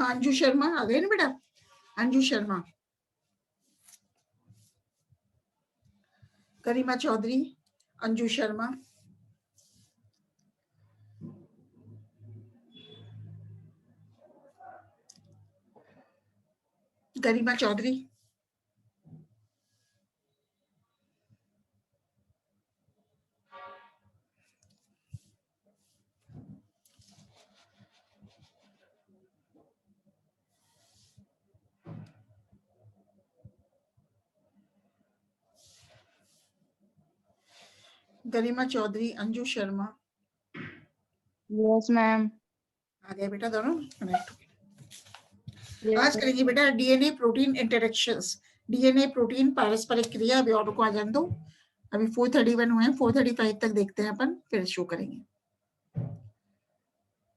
हाँ, अंजू शर्मा आ गए ना बेटा, अंजू शर्मा, करीमा चौधरी, अंजू शर्मा, गरिमा चौधरी, गरिमा चौधरी, अंजू शर्मा। Yes ma'am. आ गए बेटा दोनों। आज करेंगे बेटा DNA protein interactions, DNA protein पारस्परिक क्रिया। अभी ऑर्डर को आ जाने दो, अभी 4:31 हुए हैं, 4:35 तक देखते हैं अपन, फिर शो करेंगे।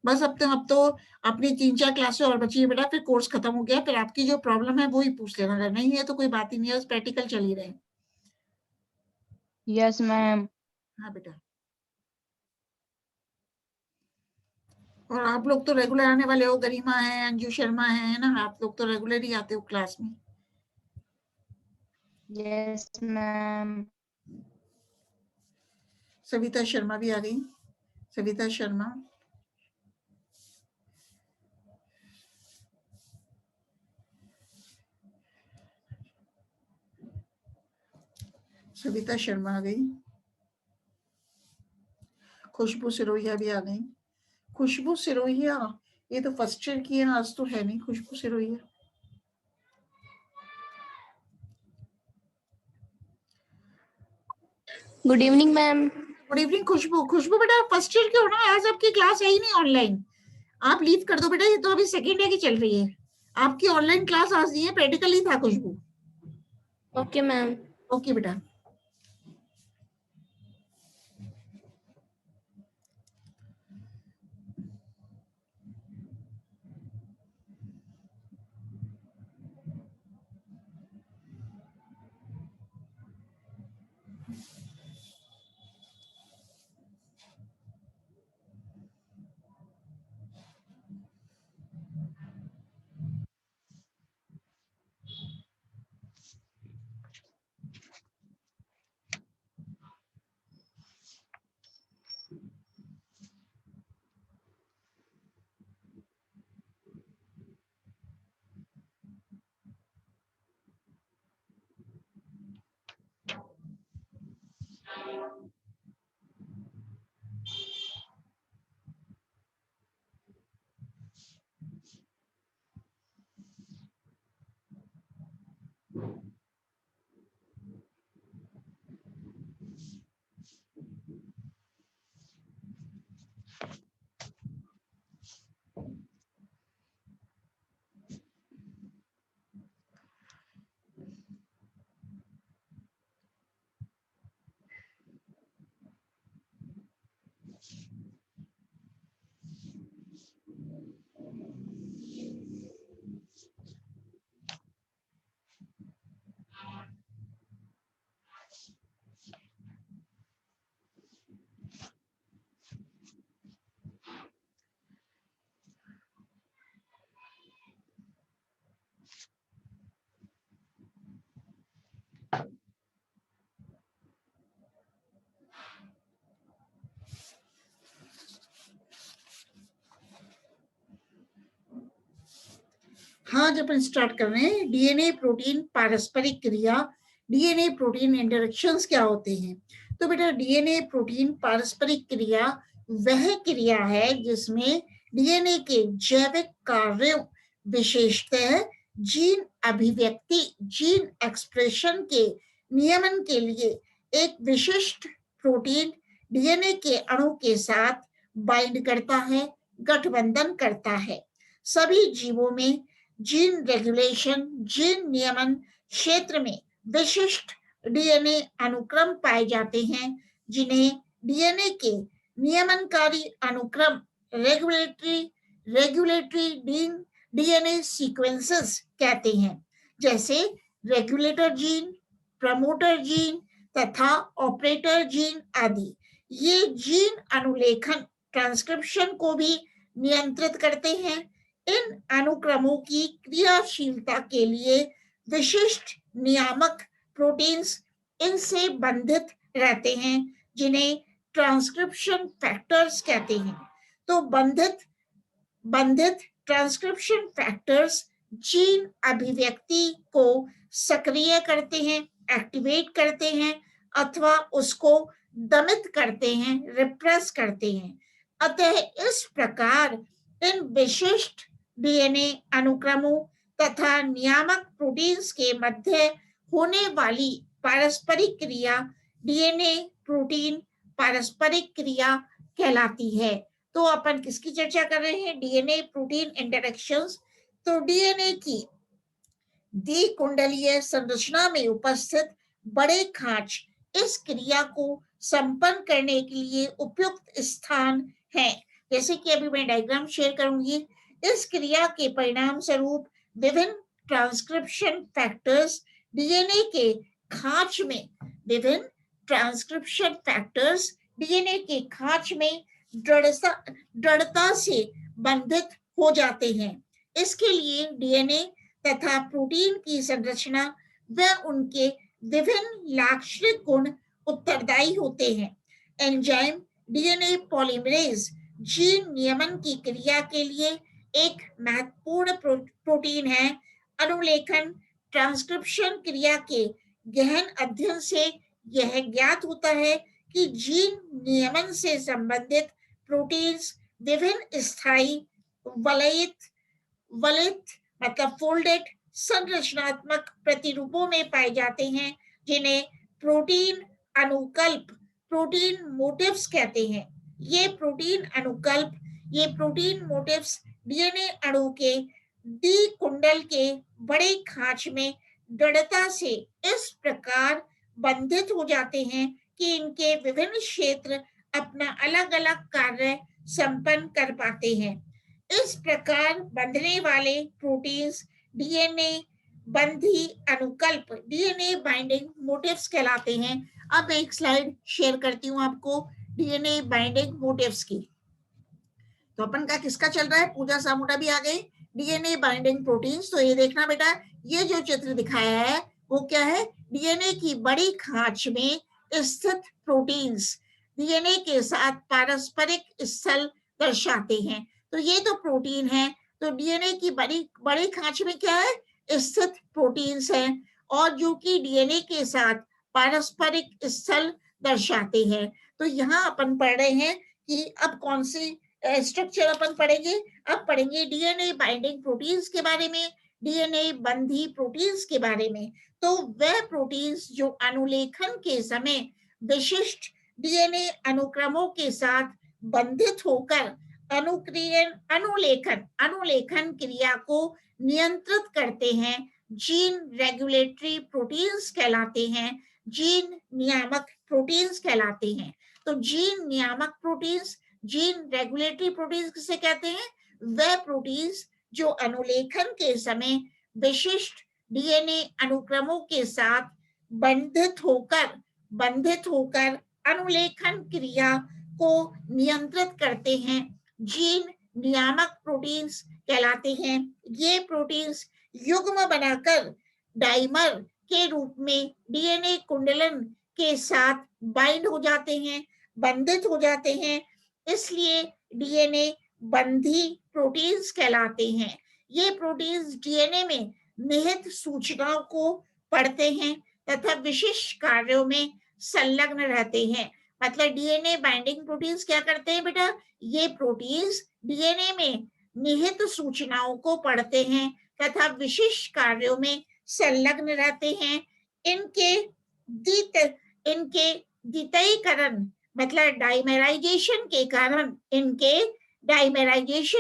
बस अब तो अपनी 3-4 क्लासें और बची है बेटा, फिर कोर्स खत्म हो गया, फिर आपकी जो प्रॉब्लम है वो ही पूछ लेना, अगर नहीं है तो कोई बात ही नहीं है, बस प्रैक्टिकल चल ही रहे। Yes ma'am. हाँ बेटा, और आप लोग तो रेगुलर आने वाले हो, गरिमा है, अंजू शर्मा है ना, आप लोग तो रेगुलर ही आते हो क्लास में। Yes ma'am. सविता शर्मा भी आ गई, सविता शर्मा, सविता शर्मा आ गई, खुशबू सिरोहिया भी आ गई। खुशबू सिरोहिया, ये तो फर्स्ट ईयर की है, आज तो है नहीं Khushbu Sirohiya. Good evening ma'am. Good evening Khushbu. Khushbu बेटा फर्स्ट ईयर के हो ना, आज आपकी क्लास है ही नहीं ऑनलाइन, आप लीव कर दो बेटा, ये तो अभी सेकेंड ईयर की चल रही है, आपकी ऑनलाइन क्लास आज नहीं है, प्रैक्टिकल ही था खुशबू। Okay ma'am. ओके बेटा। हाँ, जब अपन स्टार्ट कर रहे हैं, डीएनए प्रोटीन पारस्परिक क्रिया, डीएनए प्रोटीन इंटरेक्शंस क्या होते हैं। तो बेटा डीएनए प्रोटीन पारस्परिक क्रिया वह क्रिया है जिसमें डीएनए के जैविक कार्यों, विशेषतः जीन अभिव्यक्ति, जीन एक्सप्रेशन के नियमन के लिए एक विशिष्ट प्रोटीन डीएनए के अणु के साथ बाइंड करता है, गठबंधन करता है। सभी जीवों में जीन रेगुलेशन, जीन नियमन क्षेत्र में विशिष्ट डीएनए अनुक्रम पाए जाते हैं, जिन्हें डीएनए के नियमनकारी अनुक्रम, रेगुलेटरी डीएनए सीक्वेंसेस कहते हैं, जैसे रेगुलेटर जीन, प्रमोटर जीन तथा ऑपरेटर जीन आदि। ये जीन अनुलेखन, ट्रांसक्रिप्शन को भी नियंत्रित करते हैं। इन अनुक्रमों की क्रियाशीलता के लिए विशिष्ट नियामक प्रोटीन्स इनसे बंधित रहते हैं, जिन्हें ट्रांसक्रिप्शन फैक्टर्स कहते हैं। तो बंधित ट्रांसक्रिप्शन फैक्टर्स जीन अभिव्यक्ति को सक्रिय करते हैं, एक्टिवेट करते हैं, अथवा उसको दमित करते हैं, रिप्रेस करते हैं। अतः इस प्रकार इन विशिष्ट डीएनए अनुक्रमों तथा नियामक प्रोटीन्स के मध्य होने वाली पारस्परिक क्रिया डीएनए प्रोटीन पारस्परिक क्रिया कहलाती है। तो अपन किसकी चर्चा कर रहे हैं? DNA protein interactions. तो डीएनए की द्विकुंडलीय संरचना में उपस्थित बड़े खांच इस क्रिया को संपन्न करने के लिए उपयुक्त स्थान है। जैसे कि अभी मैं डायग्राम शेयर करूंगी। इस क्रिया के परिणाम स्वरूप विभिन्न ट्रांसक्रिप्शन फैक्टर्स डीएनए के खांच में विभिन्न ट्रांसक्रिप्शन फैक्टर्स डीएनए के खांच में दृढ़ता से बंधित हो जाते हैं। इसके लिए डीएनए तथा प्रोटीन की संरचना व उनके विभिन्न लाक्षणिक गुण उत्तरदायी होते हैं। एंजाइम डीएनए पॉलीमरेज जीन नियमन की क्रिया के लिए एक महत्वपूर्ण प्रोटीन है। अनुलेखन ट्रांसक्रिप्शन क्रिया के गहन अध्ययन से यह ज्ञात होता है कि जीन नियमन से संबंधित प्रोटीन्स विभिन्न स्थायी वलित मतलब फोल्डेड संरचनात्मक प्रतिरूपों में पाए जाते हैं, जिन्हें प्रोटीन अनुकल्प प्रोटीन मोटिव्स कहते हैं। ये प्रोटीन मोटिव्स डीएनए अणु के द्विकुंडल के बड़े खांच में दृढ़ता से इस प्रकार बंधित हो जाते हैं कि इनके विभिन्न क्षेत्र अपना अलग अलग कार्य संपन्न कर पाते हैं। इस प्रकार बंधने वाले प्रोटीन्स डीएनए बंधी अनुकल्प डीएनए बाइंडिंग मोटिव्स कहलाते हैं। अब एक स्लाइड शेयर करती हूँ आपको डीएनए बाइंडिंग मोटिव्स की। तो अपन का किसका चल रहा है? पूजा सामुटा भी आ गई। DNA binding proteins. तो ये देखना बेटा, ये जो चित्र दिखाया है वो क्या है? डीएनए की बड़ी खांच में स्थित प्रोटीन्स डीएनए के साथ पारस्परिक स्थल दर्शाते हैं। तो ये तो प्रोटीन है। तो डीएनए की बड़ी खांच में क्या है? स्थित प्रोटीन्स हैं, और जो कि डीएनए के साथ पारस्परिक स्थल दर्शाते हैं। तो यहाँ अपन पढ़ रहे हैं कि अब कौन सी स्ट्रक्चर अपन पढ़ेंगे? अब पढ़ेंगे डीएनए बाइंडिंग प्रोटीन्स के बारे में, डीएनए बंधी प्रोटीन्स के बारे में। तो वह प्रोटीन्स जो अनुलेखन के समय विशिष्ट डीएनए अनुक्रमों के साथ बंधित होकर अनुलेखन क्रिया को नियंत्रित करते हैं, जीन रेगुलेटरी प्रोटीन्स कहलाते हैं, जीन नियामक प्रोटीन्स कहलाते हैं। तो जीन नियामक प्रोटीन्स, जीन रेगुलेटरी प्रोटीन्स किसे कहते हैं? वह प्रोटीन्स जो अनुलेखन के समय विशिष्ट डीएनए अनुक्रमों के साथ बंधित होकर अनुलेखन क्रिया को नियंत्रित करते हैं, जीन नियामक प्रोटीन्स कहलाते हैं। ये प्रोटीन्स युग्म बनाकर डाइमर के रूप में डीएनए कुंडलन के साथ बाइंड हो जाते हैं, बंधित हो जाते हैं, इसलिए डीएनए बंधी प्रोटीन्स कहलाते हैं। ये प्रोटीन्स डीएनए में निहित सूचनाओं को पढ़ते हैं तथा विशिष्ट कार्यों में संलग्न रहते हैं। मतलब डीएनए बाइंडिंग प्रोटीन्स क्या करते हैं बेटा? ये प्रोटीन्स डीएनए में निहित सूचनाओं को पढ़ते हैं तथा विशिष्ट कार्यों में संलग्न रहते हैं। इनके द्वितीयकरण मतलब डाइमेराइजेशन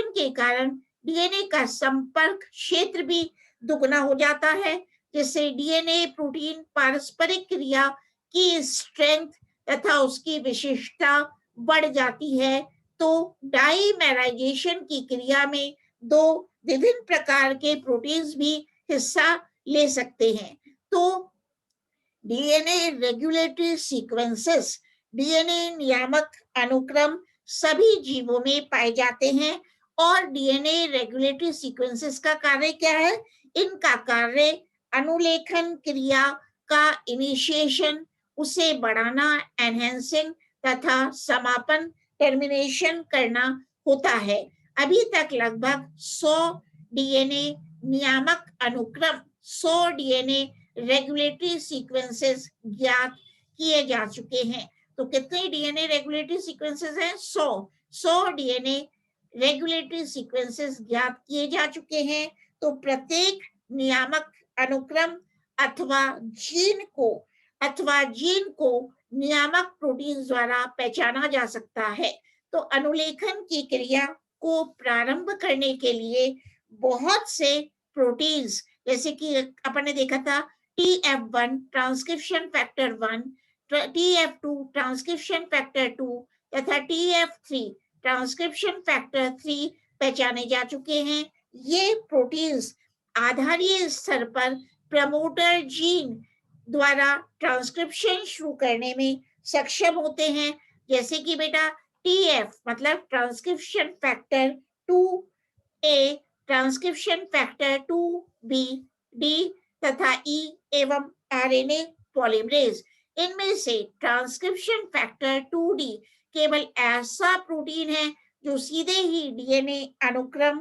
के कारण डीएनए का संपर्क क्षेत्र भी दुगना हो जाता है, जिससे डीएनए प्रोटीन पारस्परिक क्रिया की स्ट्रेंथ तथा उसकी विशेषता बढ़ जाती है। तो डाइमेराइजेशन की क्रिया में दो विभिन्न प्रकार के प्रोटीन्स भी हिस्सा ले सकते हैं। तो डीएनए रेगुलेटरी सीक्वेंसेस, डीएनए नियामक अनुक्रम सभी जीवों में पाए जाते हैं और डीएनए रेगुलेटरी सीक्वेंसेस का कार्य क्या है? इनका कार्य अनुलेखन क्रिया का इनिशिएशन, उसे बढ़ाना एनहेंसिंग, तथा समापन टर्मिनेशन करना होता है। अभी तक लगभग 100 डीएनए नियामक अनुक्रम, 100 डीएनए रेगुलेटरी सीक्वेंसेस ज्ञात किए जा चुके हैं। तो कितने डीएनए रेगुलेटरी सीक्वेंसेस हैं? 100 डीएनए रेगुलेटरी सीक्वेंसेस ज्ञात किए जा चुके हैं। तो प्रत्येक नियामक अनुक्रम अथवा जीन को नियामक प्रोटीन द्वारा पहचाना जा सकता है। तो अनुलेखन की क्रिया को प्रारंभ करने के लिए बहुत से प्रोटीन्स, जैसे कि अपन ने देखा था TF1 transcription factor 1, TF2 transcription factor 2 तथा TF3 ट्रांसक्रिप्शन फैक्टर 3 पहचाने जा चुके हैं। ये प्रोटीन्स आधारीय स्तर पर प्रमोटर जीन द्वारा ट्रांसक्रिप्शन शुरू करने में सक्षम होते हैं। जैसे कि बेटा TF मतलब transcription factor 2A, transcription factor 2B, D तथा E एवं RNA पॉलीमरेज। इनमें से ट्रांसक्रिप्शन फैक्टर 2D केवल ऐसा प्रोटीन है जो सीधे ही डीएनए अनुक्रम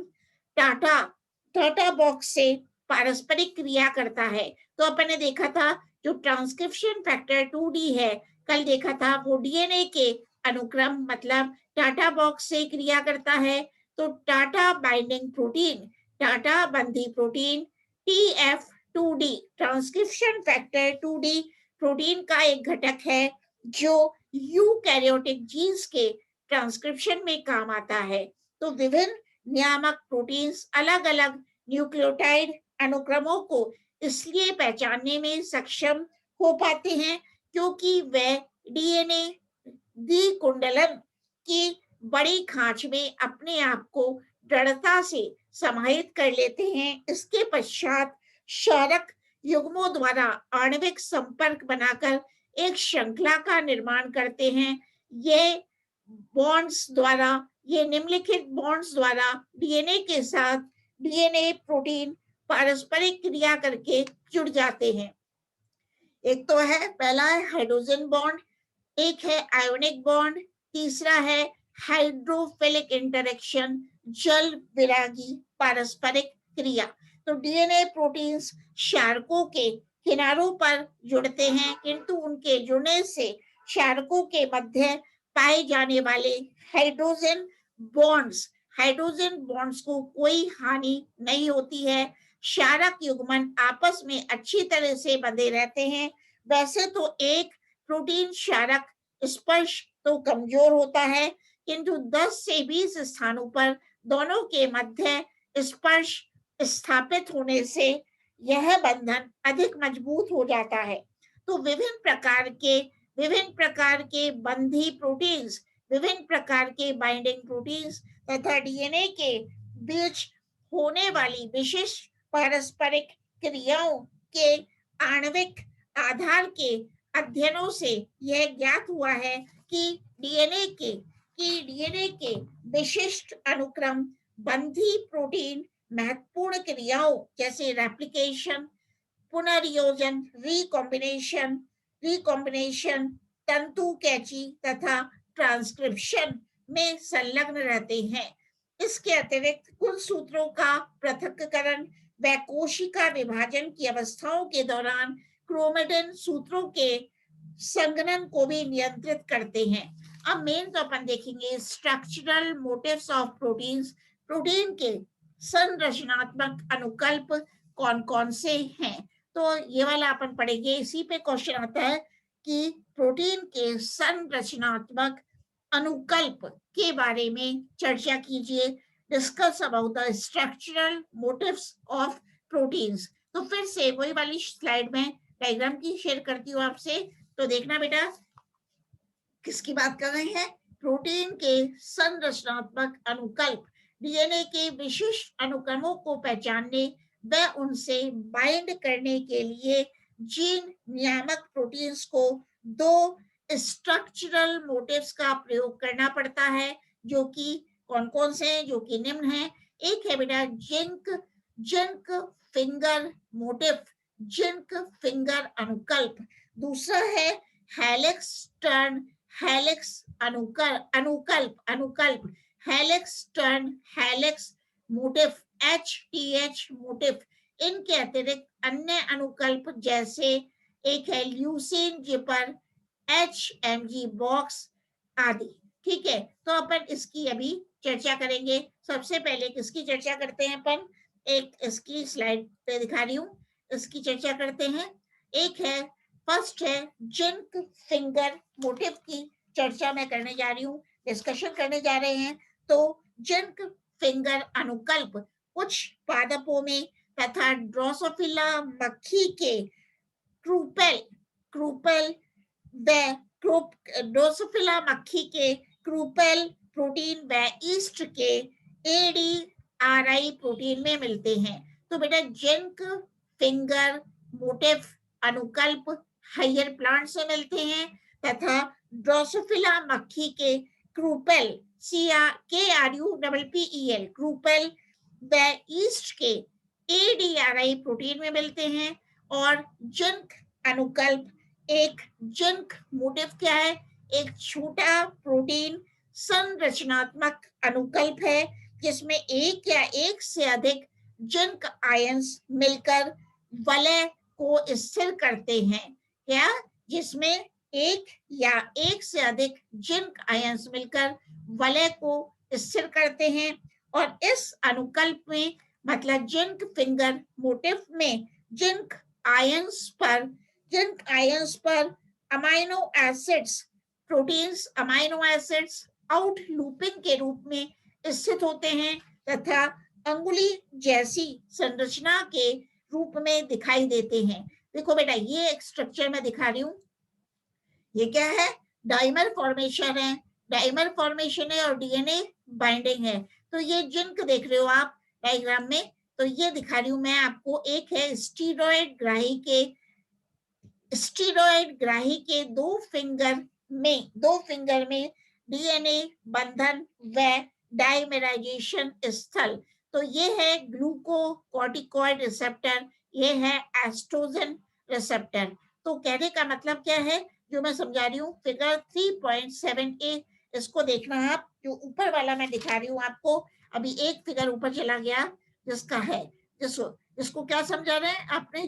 टाटा बॉक्स से पारस्परिक क्रिया करता है। तो अपन ने देखा था जो ट्रांसक्रिप्शन फैक्टर 2D है, कल देखा था, वो डीएनए के अनुक्रम मतलब टाटा बॉक्स से क्रिया करता है। तो टाटा बाइंडिंग प्रोटीन, टाटा बंधी protein TF2D transcription factor 2D protein का एक घटक है जो यूकैरियोटिक जीन्स के ट्रांसक्रिप्शन में काम आता है। तो विभिन्न नियामक प्रोटीन्स अलग अलग न्यूक्लियोटाइड अनुक्रमों को इसलिए पहचानने में सक्षम हो पाते हैं क्योंकि वे डीएनए द्विकुंडलन की बड़ी खांच में अपने आप को दृढ़ता से समाहित कर लेते हैं। इसके पश्चात क्षारक युग्मों द्वारा आणविक संपर्क बनाकर एक श्रृंखला का निर्माण करते हैं। ये निम्नलिखित बॉन्ड्स द्वारा डीएनए के साथ डीएनए प्रोटीन पारस्परिक क्रिया करके जुड़ जाते हैं। एक तो है, पहला है हाइड्रोजन बॉन्ड, एक है आयोनिक बॉन्ड, तीसरा है हाइड्रोफिलिक इंटरेक्शन, जल विरागी पारस्परिक क्रिया। तो डीएनए प्रोटीन्स क्षारकों के किनारों पर जुड़ते हैं, किंतु उनके जुड़ने से क्षारकों के मध्य पाए जाने वाले हाइड्रोजन बॉन्ड्स को कोई हानि नहीं होती है। क्षारक युग्मन आपस में अच्छी तरह से बंधे रहते हैं। वैसे तो एक प्रोटीन क्षारक स्पर्श तो कमजोर होता है, किंतु 10 से 20 स्थानों पर दोनों के मध्य स्पर्श स्थापित होने से यह बंधन अधिक मजबूत हो जाता है। तो विभिन्न प्रकार के बंधी प्रोटीन्स, विभिन्न प्रकार के बाइंडिंग प्रोटीन्स तथा डीएनए के बीच होने वाली विशिष्ट पारस्परिक क्रियाओं के आणविक आधार के अध्ययनों से यह ज्ञात हुआ है कि डीएनए के विशिष्ट अनुक्रम बंधी प्रोटीन महत्वपूर्ण क्रियाओं जैसे रेप्लिकेशन, पुनर्योजन, रिकॉम्बिनेशन, तंतु कैची तथा ट्रांसक्रिप्शन में संलग्न रहते हैं। इसके अतिरिक्त कुछ सूत्रों का पृथक्करण व कोशिका विभाजन की अवस्थाओं के दौरान क्रोमेटिन सूत्रों के संघनन को भी नियंत्रित करते हैं। अब मेन तो अपन देखेंगे structural motifs of proteins. Protein के संरचनात्मक अनुकल्प कौन कौन से हैं, तो ये वाला अपन पढ़ेंगे। इसी पे क्वेश्चन आता है कि प्रोटीन के संरचनात्मक अनुकल्प के बारे में चर्चा कीजिए। Discuss about the structural motifs of proteins. तो फिर से वही वाली स्लाइड में डायग्राम की शेयर करती हूँ आपसे, तो देखना बेटा किसकी बात कर रहे हैं। प्रोटीन के संरचनात्मक अनुकल्प डीएनए के विशिष्ट अनुक्रमों को पहचानने व उनसे बाइंड करने के लिए जीन नियामक प्रोटीन्स को दो स्ट्रक्चरल मोटिव्स का प्रयोग करना पड़ता है, जो कि कौन कौन से हैं जो कि निम्न है। एक है बेटा zinc finger motif, zinc finger अनुकल्प। दूसरा है हेलिक्स टर्न हेलिक्स अनुकल्प helix turn helix motif HTH motif. इनके अतिरिक्त अन्य अनुकल्प जैसे एक है ल्यूसीन जिपर, HMG बॉक्स आदि। ठीक है, तो अपन इसकी अभी चर्चा करेंगे। सबसे पहले किसकी चर्चा करते हैं अपन, एक इसकी स्लाइड पे दिखा रही हूँ, इसकी चर्चा करते हैं। एक है फर्स्ट है जिंक फिंगर मोटिफ की चर्चा मैं करने जा रही हूँ, डिस्कशन करने जा रहे हैं। तो जिंक फिंगर अनुकल्प कुछ पादपों में तथा ड्रोसोफिला मक्खी के क्रूपेल क्रूपेल ड्रोसोफिला मक्खी के क्रूपेल प्रोटीन व ईस्ट के ADRI प्रोटीन में मिलते हैं। तो बेटा जिंक फिंगर मोटिफ अनुकल्प हायर प्लांट से मिलते हैं तथा ड्रोसोफिला मक्खी के क्रूपेल KRUPPEL क्रूपेल व ईस्ट के ADRI प्रोटीन में मिलते हैं। और जिंक अनुकल्प एक जिंक मोटिफ क्या है, एक छोटा प्रोटीन संरचनात्मक अनुकल्प है जिसमें एक या एक से अधिक जिंक आयंस मिलकर वलय को स्थिर करते हैं। क्या, जिसमें एक या एक से अधिक जिंक आयंस मिलकर वलय को स्थिर करते हैं। और इस अनुकल्प में मतलब जिंक फिंगर मोटिफ में जिंक आयंस पर amino acids proteins amino acids out looping के रूप में स्थित होते हैं तथा अंगुली जैसी संरचना के रूप में दिखाई देते हैं। देखो बेटा ये एक स्ट्रक्चर में दिखा रही हूँ, ये क्या है, डाइमर फॉर्मेशन है, डाइमर फॉर्मेशन है और DNA बाइंडिंग है। तो ये जिंक देख रहे हो आप डायग्राम में, तो ये दिखा रही हूं मैं आपको। एक है स्टीरॉयड ग्राही के दो फिंगर में DNA बंधन व डाइमेराइजेशन स्थल। तो ये है ग्लूकोकॉर्टिकॉइड रिसेप्टर, ये है एस्ट्रोजन रिसेप्टर। तो कहने का मतलब क्या है जो मैं समझा रही हूँ, फिगर 3.7a इसको देखना आप, जो ऊपर वाला मैं दिखा रही हूँ आपको। अभी एक फिगर ऊपर चला गया जिसका है जिसको क्या समझा रहे हैं आपने,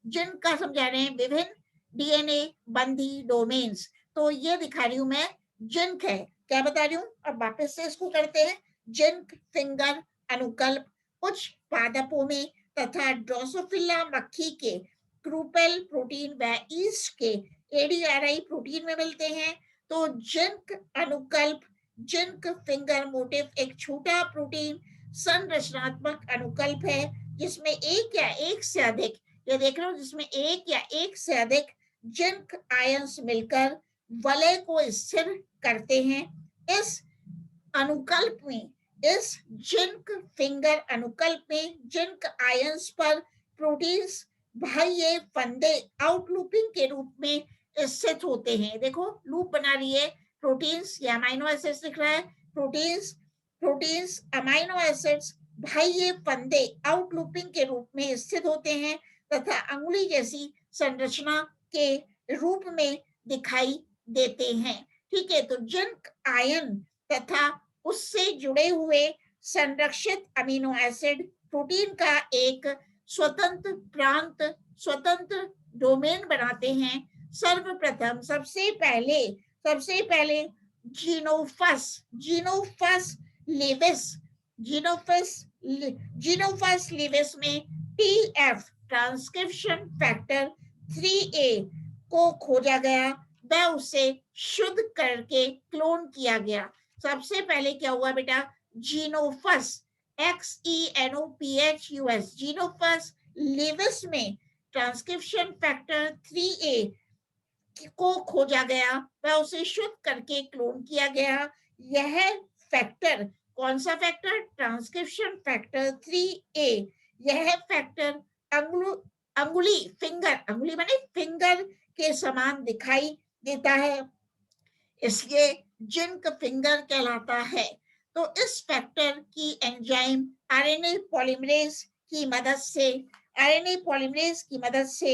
जिंक का समझा रहे हैं विभिन्न DNA बंधी डोमेन्स। तो ये दिखा रही हूँ मैं, जिंक है, क्या बता रही हूँ। अब वापस से इसको करते हैं। जिंक फिंगर अनुकल्प कुछ पादपों में तथा ड्रोसोफिला मक्खी के क्रूपेल प्रोटीन व ईस्ट के ADRI प्रोटीन में मिलते हैं। तो जिंक अनुकल्प जिंक फिंगर मोटिफ एक छोटा प्रोटीन संरचनात्मक अनुकल्प है जिसमें एक या एक से अधिक, ये देख रहे हो, जिसमें एक या एक से अधिक जिंक आयंस मिलकर वलय को स्थिर करते हैं। इस अनुकल्प में, इस जिंक फिंगर अनुकल्प में जिंक आयंस पर प्रोटीन्स बाह्य फंदे आउटलूपिंग के रूप में स्थित होते हैं। देखो लूप बना रही है प्रोटीन्स, या अमाइनो एसिड्स दिख रहा है, प्रोटीन्स अमाइनो एसिड्स बाह्य फंदे आउटलूपिंग के रूप में स्थित होते हैं तथा अंगुली जैसी संरचना के रूप में दिखाई देते हैं। ठीक है, तो जिंक आयन तथा उससे जुड़े हुए संरक्षित अमीनो एसिड प्रोटीन का एक स्वतंत्र डोमेन बनाते हैं। सर्वप्रथम सबसे पहले जीनोफस लेविस में TF ट्रांसक्रिप्शन फैक्टर 3A को खोजा गया व उसे शुद्ध करके क्लोन किया गया। सबसे पहले क्या हुआ बेटा, जीनोफस XENOPHUS जीनोफस लेविस में ट्रांसक्रिप्शन फैक्टर 3A को खोजा गया व उसे शुद्ध करके क्लोन किया गया। यह फैक्टर कौन सा फैक्टर, ट्रांसक्रिप्शन फैक्टर 3A। यह फैक्टर अंगुली माने फिंगर के समान दिखाई देता है, इसलिए जिंक फिंगर कहलाता है। तो इस फैक्टर की एंजाइम आरएनए पॉलीमरेज की मदद से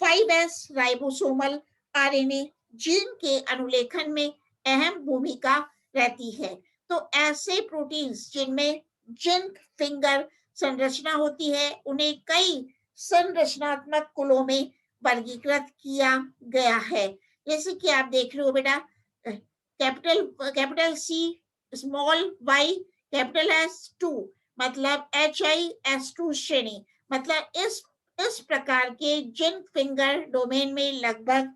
5s राइबोसोमल आरएनए जीन के अनुलेखन में अहम भूमिका रहती है। तो ऐसे प्रोटीन्स जिनमें जिंक फिंगर संरचना होती है उन्हें कई संरचनात्मक कुलों में वर्गीकृत किया गया है। जैसे कि आप देख रहे हो बेटा, capital C small y capital S2 मतलब HIS2 श्रेणी, मतलब इस प्रकार के जिंक फिंगर डोमेन में लगभग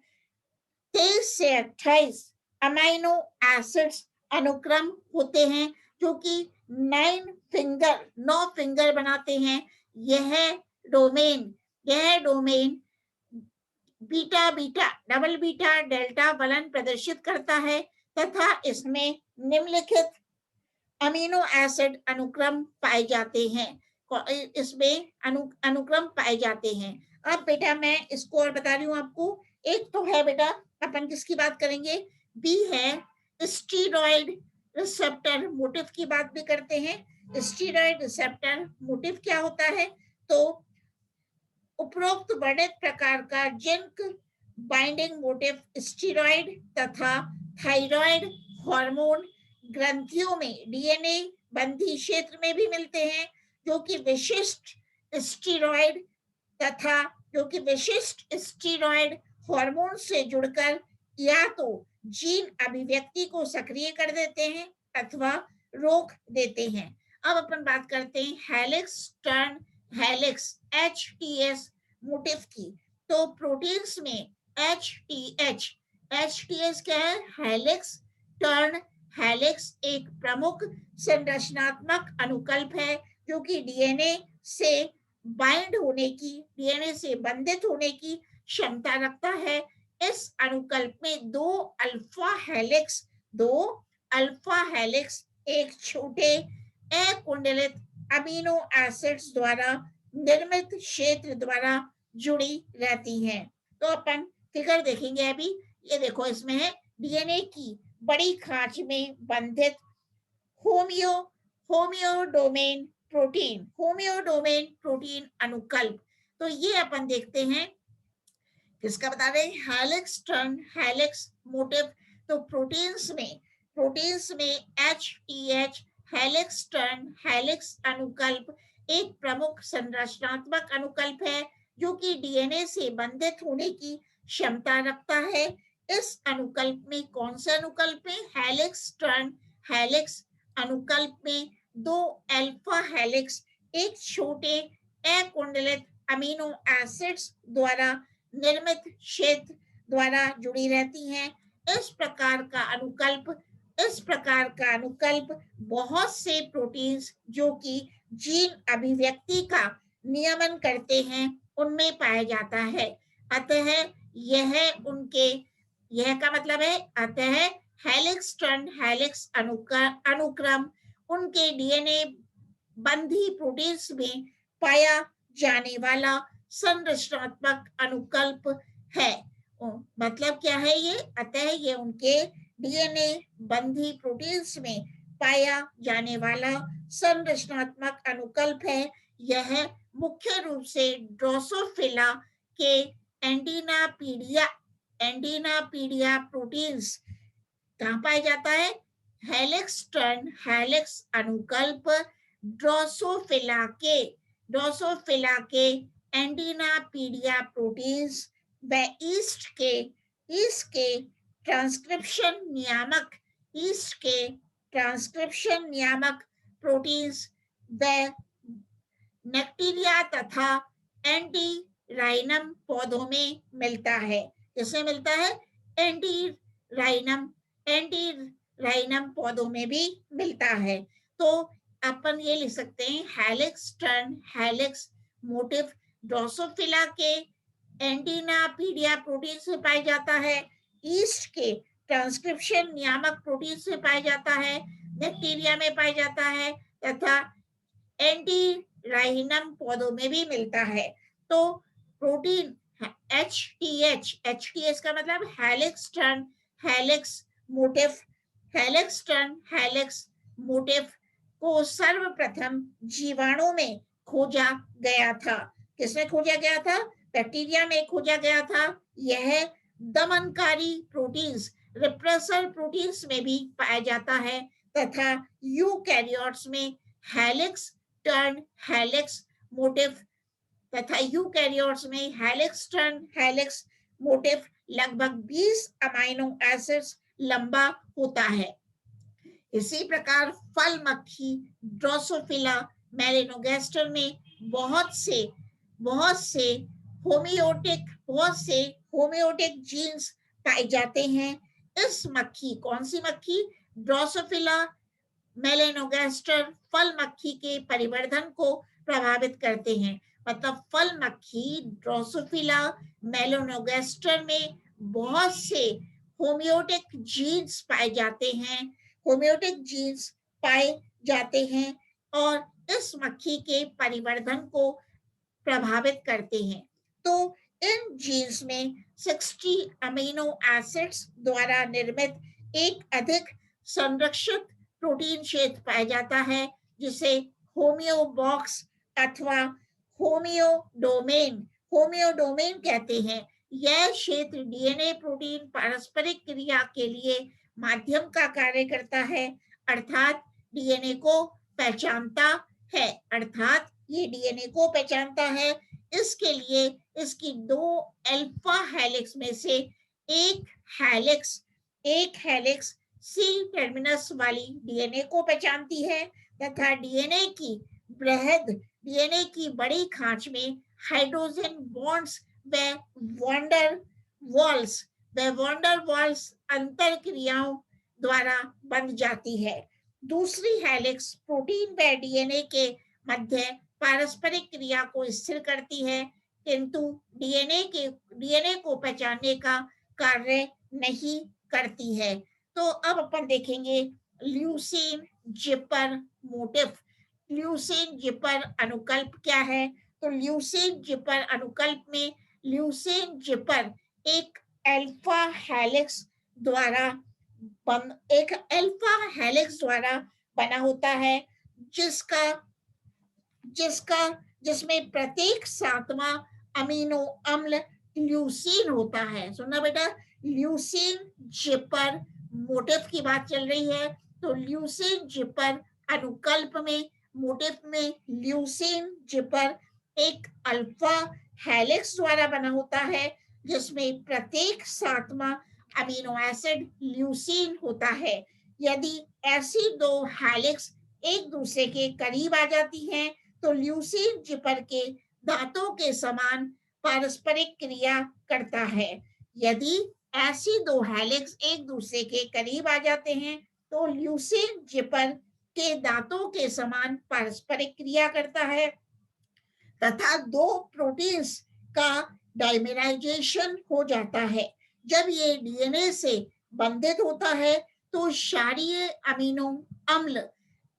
23 से 28 अमाइनो एसिड्स अनुक्रम होते हैं जो कि 9 फिंगर बनाते हैं। यह domain beta beta double beta delta फलन प्रदर्शित करता है तथा इसमें निम्नलिखित अमीनो एसिड अनुक्रम पाए जाते हैं। इसमें अनुक्रम पाए जाते हैं। अब बेटा मैं इसको और बता रही हूँ आपको। एक तो है बेटा, अपन किसकी बात करेंगे, बी है स्टीरॉयड रिसेप्टर मोटिव की बात भी करते हैं। स्टीरॉयड रिसेप्टर मोटिव क्या होता है, तो उपरोक्त वर्णित प्रकार का जिंक बाइंडिंग मोटिव स्टीरॉयड तथा थायराइड हार्मोन ग्रंथियों में डीएनए बंधी क्षेत्र में भी मिलते हैं, जो कि विशिष्ट स्टीरॉयड हार्मोन से जुड़कर या तो जीन अभिव्यक्ति को सक्रिय कर देते हैं अथवा रोक देते हैं। अब अपन बात करते हैं helix turn helix HTS motive की। तो प्रोटीन्स में HTS क्या है, हेलिक्स टर्न हेलिक्स एक प्रमुख संरचनात्मक अनुकल्प है जो कि डीएनए से बंधित होने की क्षमता रखता है। इस अनुकल्प में दो अल्फा हेलिक्स एक छोटे अकुंडलित अमीनो एसिड्स द्वारा निर्मित क्षेत्र द्वारा जुड़ी रहती हैं। तो अपन फिगर देखेंगे अभी। ये देखो, इसमें है डीएनए की बड़ी खांच में बंधित होमियो डोमेन प्रोटीन अनुकल्प। तो ये अपन देखते हैं किसका बता रहे हैं, हेलिक्स टर्न हेलिक्स मोटिव। तो प्रोटीन्स में HTH हेलिक्स टर्न हेलिक्स अनुकल्प एक प्रमुख संरचनात्मक अनुकल्प है जो कि डीएनए से बंधित होने की क्षमता रखता है। इस अनुकल्प में कौन से अनुकल्प में, हेलिक्स टर्न हेलिक्स अनुकल्प में दो अल्फा हेलिक्स एक छोटे अकुंडलित अमीनो एसिड्स द्वारा निर्मित क्षेत्र द्वारा जुड़ी रहती हैं। इस प्रकार का अनुकल्प बहुत से प्रोटीन्स जो कि जीन अभिव्यक्ति का नियमन करते हैं उनमें पाया जाता है। अतः यह का मतलब है, अतः हेलिक्स टर्न हेलिक्स अनुक्रम उनके डीएनए बंधी प्रोटीन्स में पाया जाने वाला संरचनात्मक अनुकल्प है। मतलब क्या है ये, अतः ये उनके डीएनए बंधी प्रोटीन्स में पाया जाने वाला संरचनात्मक अनुकल्प है। यह मुख्य रूप से ड्रोसोफिला के एंटीनापीडिया प्रोटीन्स कहाँ पाया जाता है, हेलिक्स टर्न हेलिक्स अनुकल्प ड्रोसोफिला के एंटीनापीडिया प्रोटीन्स व ईस्ट के ट्रांसक्रिप्शन नियामक प्रोटीन्स व बैक्टीरिया तथा एंटीराइनम पौधों में मिलता है। किसमें मिलता है, एंटीराइनम पौधों में भी मिलता है। तो अपन ये लिख सकते हैं, helix turn helix motive Drosophila के एंटीनापीडिया प्रोटीन से पाया जाता है, ईस्ट के ट्रांसक्रिप्शन नियामक प्रोटीन से पाया जाता है, बैक्टीरिया में पाया जाता है तथा एंटीराइनम पौधों में भी मिलता है। तो प्रोटीन HTS का मतलब helix turn helix motive, helix turn helix motif को सर्वप्रथम जीवाणु में खोजा गया था। किसमें खोजा गया था? बैक्टीरिया में खोजा गया था। यह दमनकारी प्रोटीन्स, रिप्रेसर प्रोटीन्स में भी पाया जाता है तथा यूकैरियोट्स में हेलिक्स टर्न हेलिक्स मोटिफ तथा यूकैरियोट्स में हेलिक्स टर्न हेलिक्स मोटिफ लगभग 20 अमीनो एसिड्स लंबा होता है। इसी प्रकार फल मक्खी ड्रोसोफिला मेलानोगास्टर में बहुत से होमियोटिक जीन्स पाए जाते हैं। इस मक्खी, कौन सी मक्खी? ड्रोसोफिला मेलानोगास्टर फल मक्खी के परिवर्धन को प्रभावित करते हैं। मतलब फल मक्खी ड्रोसोफिला मेलानोगास्टर में बहुत से होमियोटिक जीन्स पाए जाते हैं, होमियोटिक जीन्स पाए जाते हैं और इस मक्खी के परिवर्धन को प्रभावित करते हैं। तो इन जीन्स में 60 अमीनो एसिड्स द्वारा निर्मित एक अधिक संरक्षित प्रोटीन क्षेत्र पाया जाता है जिसे होमियोबॉक्स अथवा होमियोडोमेन कहते हैं। यह क्षेत्र डीएनए प्रोटीन पारस्परिक क्रिया के लिए माध्यम का कार्य करता है, अर्थात डीएनए को पहचानता है, अर्थात ये डीएनए को पहचानता है। इसके लिए इसकी 2 अल्फा हेलिक्स में से एक हेलिक्स सी टर्मिनस वाली डीएनए को पहचानती है तथा डीएनए की बड़ी खांच में हाइड्रोजन बॉन्ड्स व वॉन्डर वॉल्स अंतर क्रियाओं द्वारा बन जाती है। दूसरी हेलिक्स प्रोटीन व डीएनए के मध्य पारस्परिक क्रिया को स्थिर करती है, किंतु डीएनए को पहचानने का कार्य नहीं करती है। तो अब अपन देखेंगे leucine zipper motif. Leucine zipper अनुकल्प क्या है? तो ल्यूसीन जिपर अनुकल्प में ल्यूसीन जिपर एक अल्फा हेलिक्स द्वारा बना होता है जिसमें प्रत्येक 7वां अमीनो अम्ल ल्यूसीन होता है। सुनना बेटा, ल्यूसीन जिपर मोटिफ की बात चल रही है। तो ल्यूसीन जिपर अनुकल्प में मोटिफ में ल्यूसीन जिपर एक अल्फा हेलिक्स द्वारा बना होता है जिसमें प्रत्येक 7वां अमीनो एसिड ल्यूसीन होता है। यदि ऐसी 2 हेलिक्स एक दूसरे के करीब आ जाती हैं तो ल्यूसीन जिपर के दांतों के समान पारस्परिक क्रिया करता है। यदि ऐसी 2 हेलिक्स एक दूसरे के करीब आ जाते हैं तो ल्यूसीन जिपर के दांतों के समान पारस्परिक क्रिया करता है तथा 2 प्रोटीन्स का डाइमेराइजेशन हो जाता है। जब ये डीएनए से बंधित होता है तो क्षारीय अमीनो अम्ल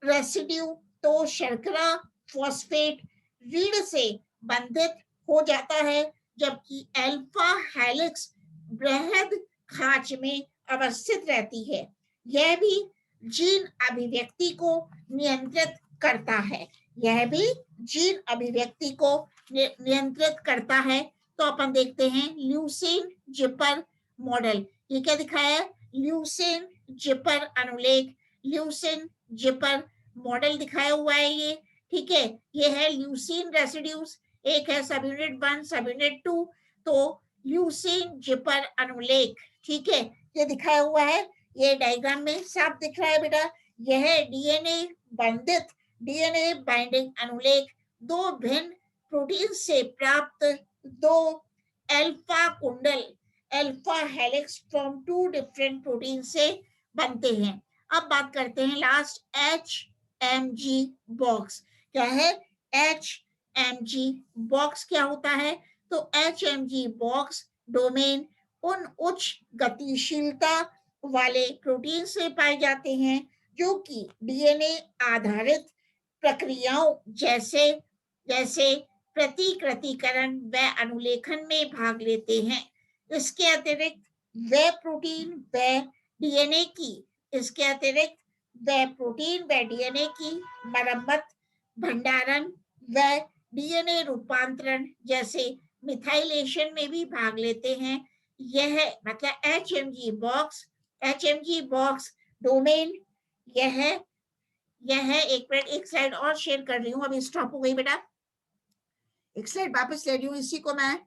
रेसिड्यू तो शर्करा फॉस्फेट रीढ़ से बंधित हो जाता है, जबकि अल्फा हेलिक्स बृहद खांच में अवस्थित रहती है। यह भी जीन अभिव्यक्ति को नियंत्रित करता है। तो अपन देखते हैं ल्यूसीन जिपर मॉडल। ये क्या दिखाया है? ल्यूसीन जिपर अनुलेख, ल्यूसीन जिपर मॉडल दिखाया हुआ है ये, ठीक है। ये है ल्यूसीन रेसिड्यूज, एक है सब यूनिट 1 सब यूनिट 2। तो ल्यूसीन जिपर अनुलेख, ठीक है, ये दिखाया हुआ है। ये डायग्राम में साफ दिख रहा है बेटा। यह डीएनए बाइंडिंग अनुलेख 2 भिन्न प्रोटीन से प्राप्त 2 अल्फा कुंडल alpha helix from 2 different protein से बनते हैं। अब बात करते हैं लास्ट HMG बॉक्स। क्या है HMG बॉक्स? क्या होता है? तो HMG बॉक्स डोमेन उन उच्च गतिशीलता वाले प्रोटीन से पाए जाते हैं जो कि डीएनए आधारित प्रक्रियाओं जैसे प्रतिकृतिकरण व अनुलेखन में भाग लेते हैं। इसके अतिरिक्त वे वह प्रोटीन व डीएनए की मरम्मत, भंडारण व डीएनए रूपांतरण जैसे मिथाइलेशन में भी भाग लेते हैं। यह मतलब एचएमजी बॉक्स डोमेन यह एक मिनट, एक स्लाइड और शेयर कर रही हूँ, अभी स्टॉप हो गई बेटा, एक स्लाइड वापस ले रही हूँ इसी को मैं।